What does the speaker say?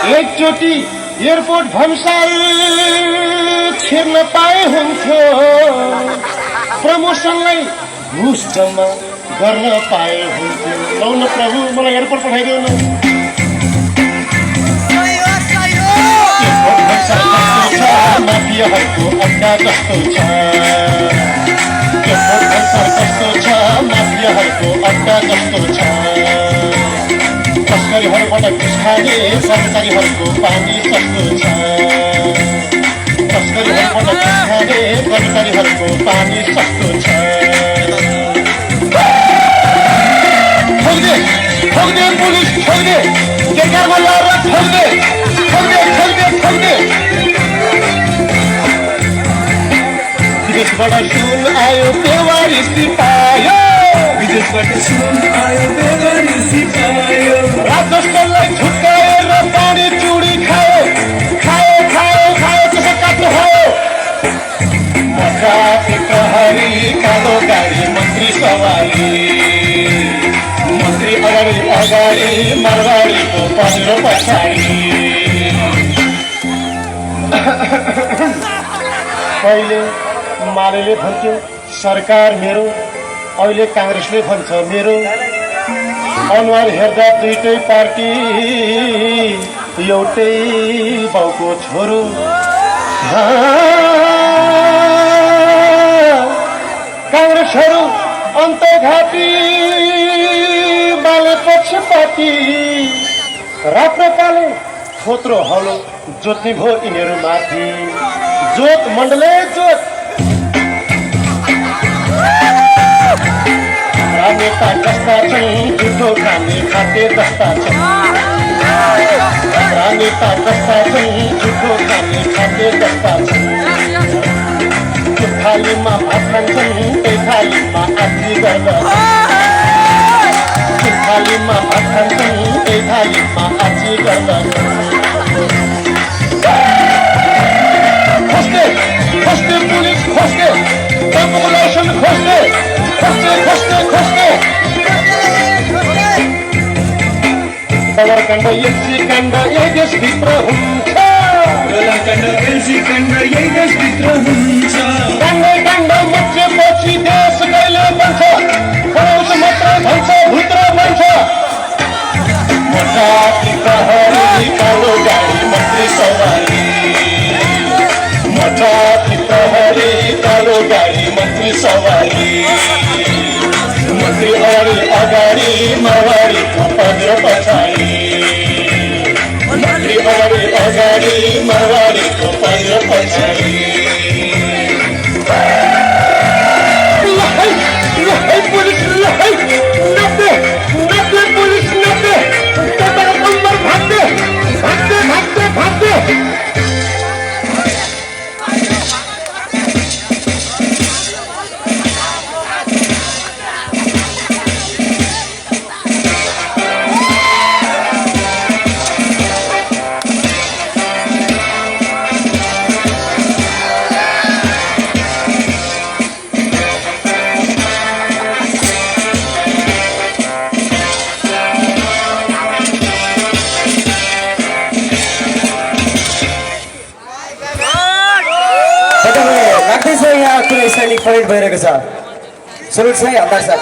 एकचोटि एयरपोर्ट भन्साल छिर्न पाए हुन्थ्यो, प्रमोसनलाई घुस जम्मा गर्न पाए हुन्थ्यो। लौ न प्रभु, मलाई एयरपोर्ट पठाइदेऊ न। एयरपोर्ट भन्साल कस्तो छ, माफियाहरूको अड्डा कस्तो छ। एयरपोर्ट भन्साल कस्तो छ, माफियाहरूको अड्डा कस्तो छ। तस्करीहरूबाट घुस खाने कर्मचारीहरूको पानी सस्तो छ। तस्करीहरूबाट घुस खाने कर्मचारीहरूको पानी सस्तो छ। ठोक्दे ठोक्दे पुलिस ठोक्दे, केटामा लाएर ठोक्दे ठोक्दे ठोक्दे ठोक्दे। विदेशबाट सुन आयो बेवारिसी पायो, विदेशबाट सुन आयो बेवारिसी पायो। राजस्थानलाई झुक्काएर पानी चुडी खायो, खायो खायो खायो त्यसो काट्नु भयो। मजाको प्रहरी कालो गाडी मन्त्री सवारी, मन्त्री अगाडि अगाडि मारवाडीको पन्ध्र पछाडि। पहिले मालेले भन्थ्यो सरकार मेरो, अहिले काङ्ग्रेसले भन्छ मेरो। अनुहार हेर्दा दुईटै पार्टी एउटै बाउको छोरो। काङ्ग्रेसहरू अन्तर्घाती बाले पक्षपाती, राप्रपाले थोत्रो हलो जोत्ने भयो यिनीहरू माथि। जोत मण्डले जोत, नेता कस्ता छन् झुठो खाने खाते जस्ता छन्। नेता कस्ता छन् झुठो खाने खाते जस्ता छन्। त्यो थालीमा भात खान्छन्, त्यही थालीमा आची गर्दछन्। त्यो थालीमा भात खान्छन्, त्यही थालीमा आची गर्दछन्। खोज्दे खोज्दे पुलिस खोज्दे, पपुलेसन खोज्दे खोज्दे खोज्दे खोज्दे। डलरकाण्ड एलसीकाण्ड यही देशभित्र हुन्छ, डलरकाण्ड एलसीकाण्ड यही देशभित्र हुन्छ। काण्ड काण्ड मचेपछि देश कहिले बन्छ, फौज मात्र भन्छ भित्र बन्छ। मजाकी प्रहरी कालो गाडी मन्त्री सवारी, मजाकी प्रहरी कालो गाडी मन्त्री सवारी। मन्त्री अगाडि अगाडि मारवाडीको पन्ध्र पछाडि, मन्त्री अगाडि अगाडि मारवाडीको पन्ध्र पछाडि। पुलिस नब्बे नब्बे पुलिस नब्बे, तपाईँ नम्बर भाग्दे भाग्दे भाग्दे भाग्दे। यहाँ कुनै सैनिक परेड भइरहेको छ। सल्युट छ है हतार साहब।